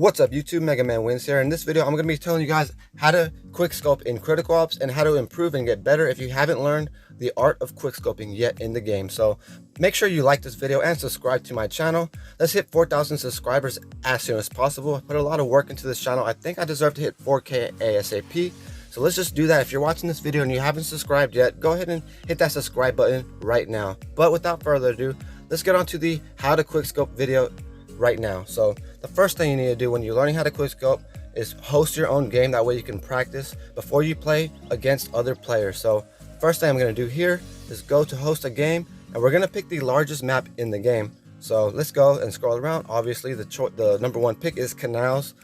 What's up YouTube, Megaman wins here. In this video I'm going to be telling you guys how to quickscope in critical ops and how to improve and get better if you haven't learned the art of quickscoping yet in the game. So make sure you like this video and subscribe to my channel. Let's hit 4,000 subscribers as soon as possible. I put a lot of work into this channel. I think I deserve to hit 4K ASAP. So let's just do that. If you're watching this video and you haven't subscribed yet, go ahead and hit that subscribe button right now. But without further ado, let's get on to the how to quickscope video right now. So the first thing you need to do when you're learning how to quickscope is host your own game. That way you can practice before you play against other players. So first thing I'm going to do here is go to host a game, and we're going to pick the largest map in the game. So let's go and scroll around. Obviously the number one pick is Canals.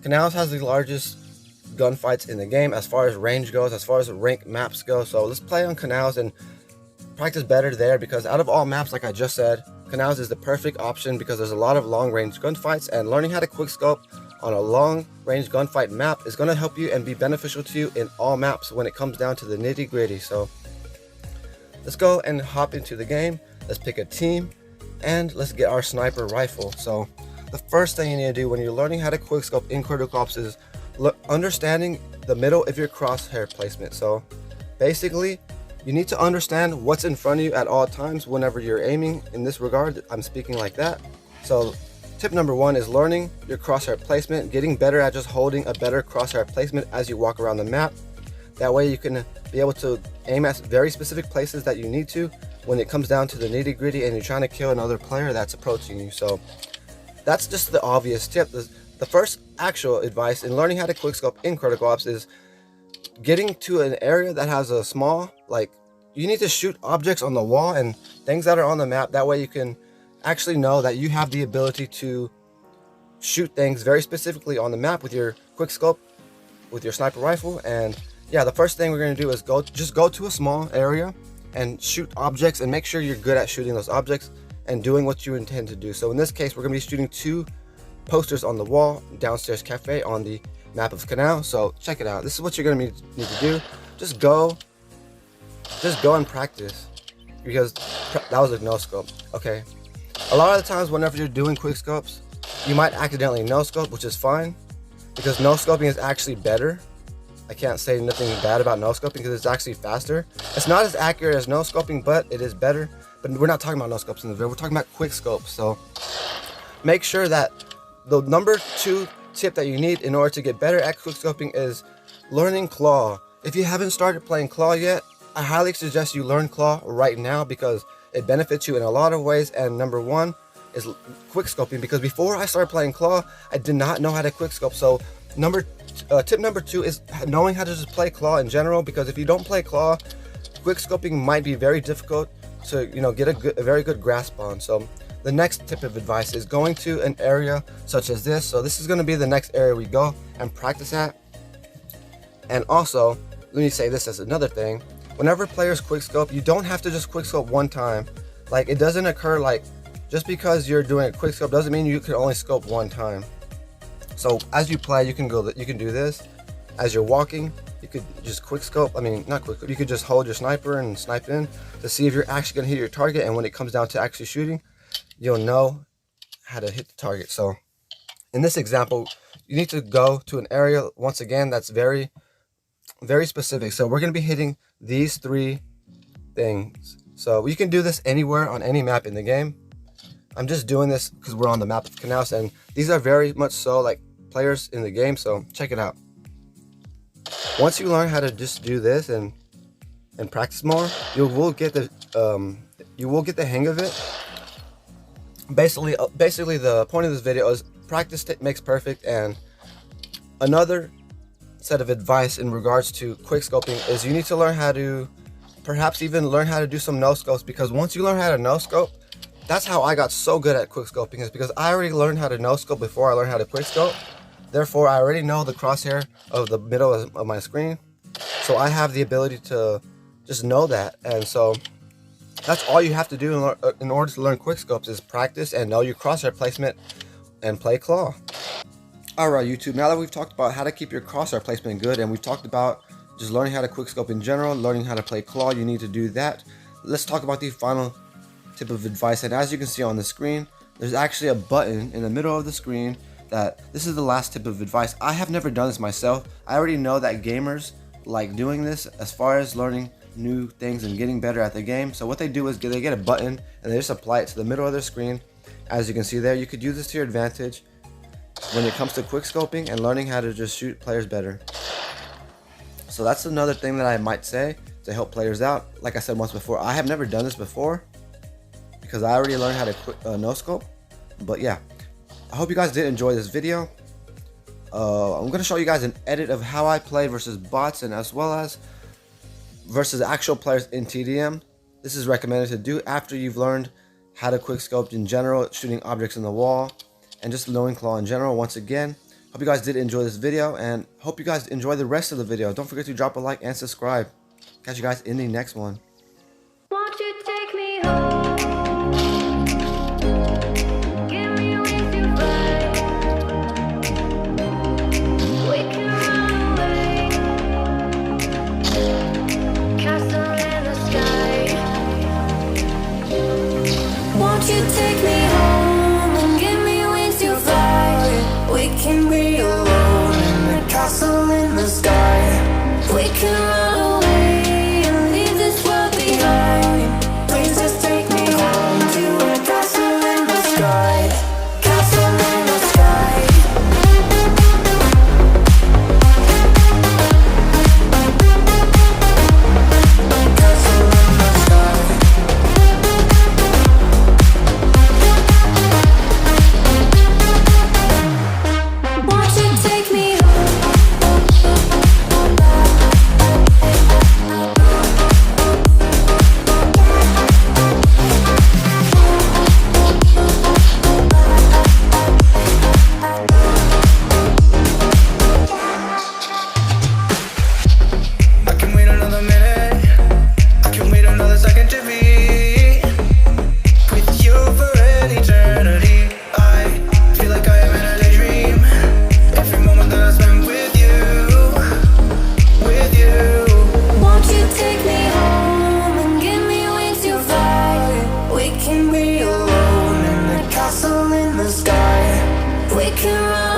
Canals has the largest gunfights in the game as far as range goes, as far as rank maps go. So let's play on Canals and practice better there, because out of all maps, like I just said, Canals is the perfect option because there's a lot of long range gunfights, and learning how to quickscope on a long range gunfight map is going to help you and be beneficial to you in all maps when it comes down to the nitty gritty. So let's go and hop into the game. Let's pick a team and let's get our sniper rifle. So the first thing you need to do when you're learning how to quickscope in critical ops is understanding the middle of your crosshair placement. So basically you need to understand what's in front of you at all times whenever you're aiming. In this regard, I'm speaking like that. So tip number one is learning your crosshair placement, getting better at just holding a better crosshair placement as you walk around the map. That way you can be able to aim at very specific places that you need to when it comes down to the nitty gritty and you're trying to kill another player that's approaching you. So that's just the obvious tip. The first actual advice in learning how to quickscope in critical ops is getting to an area that has a small, like, you need to shoot objects on the wall and things that are on the map. That way you can actually know that you have the ability to shoot things very specifically on the map with your quickscope, with your sniper rifle. And yeah, the first thing we're going to do is just go to a small area and shoot objects, and make sure you're good at shooting those objects and doing what you intend to do. So in this case, we're going to be shooting two posters on the wall, downstairs cafe on the map of Canal. So check it out. This is what you're going to need to do. Just go and practice, because that was a no scope. Okay, a lot of the times whenever you're doing quick scopes, you might accidentally no scope, which is fine, because no scoping is actually better. I can't say nothing bad about no scoping because it's actually faster. It's not as accurate as no scoping, but it is better. But we're not talking about no scopes in the video, we're talking about quick scopes. So make sure that the number two tip that you need in order to get better at quickscoping is learning claw. If you haven't started playing claw yet, I highly suggest you learn claw right now, because it benefits you in a lot of ways. And number one is quickscoping, because before I started playing claw, I did not know how to quickscope. So tip number two is knowing how to just play claw in general, because if you don't play claw, quickscoping might be very difficult to get a very good grasp on. So the next tip of advice is going to an area such as this. So this is going to be the next area we go and practice at. And also, let me say this as another thing. Whenever players quickscope, you don't have to just quickscope one time. Like, it doesn't occur like just because you're doing a quickscope doesn't mean you can only scope one time. So as you play, you can do this. As you're walking, you could just quickscope. I mean, not quickscope. You could just hold your sniper and snipe in to see if you're actually gonna hit your target. And when it comes down to actually shooting, you'll know how to hit the target. So in this example, you need to go to an area, once again, that's very, very specific. So we're going to be hitting these three things. So you can do this anywhere on any map in the game. I'm just doing this because we're on the map of Canals, and these are very much so like players in the game. So check it out. Once you learn how to just do this and practice more, you will get the hang of it. Basically the point of this video is practice makes perfect. And another set of advice in regards to quickscoping is you need to learn how to perhaps even learn how to do some no scopes, because once you learn how to no scope, that's how I got so good at quickscoping, is because I already learned how to no scope before I learned how to quickscope. Therefore, I already know the crosshair of the middle of my screen, so I have the ability to just know that. And so that's all you have to do in order to learn quickscopes is practice and know your crosshair placement and play claw. Alright YouTube, now that we've talked about how to keep your crosshair placement good, and we've talked about just learning how to quickscope in general, learning how to play claw, you need to do that. Let's talk about the final tip of advice. And as you can see on the screen, there's actually a button in the middle of the screen that this is the last tip of advice. I have never done this myself. I already know that gamers like doing this as far as learning new things and getting better at the game. So what they do is they get a button and they just apply it to the middle of their screen. As you can see there, you could use this to your advantage when it comes to quickscoping and learning how to just shoot players better. So that's another thing that I might say to help players out. Like I said once before, I have never done this before because I already learned how to no scope. But yeah, I hope you guys did enjoy this video. I'm going to show you guys an edit of how I play versus bots and as well as versus actual players in TDM. This is recommended to do after you've learned how to quickscope in general, shooting objects in the wall, and just knowing claw in general. Once again, hope you guys did enjoy this video and hope you guys enjoy the rest of the video. Don't forget to drop a like and subscribe. Catch you guys in the next one. Won't you take me home? Give me with your vibe. We can run away. Castle in the sky. Won't you take me home and give me wings to fly? We can be alone in the castle in the sky. We can run away and leave this world behind. Please just take me home to a castle in the sky. Castle in the sky. Castle in the sky. Won't you take me home? I can wait another minute. I can wait another second to be with you for an eternity. I feel like I am in a daydream. Every moment that I spend with you, with you. Won't you take me home and give me wings to fly? We can be alone in the castle in the sky. We can run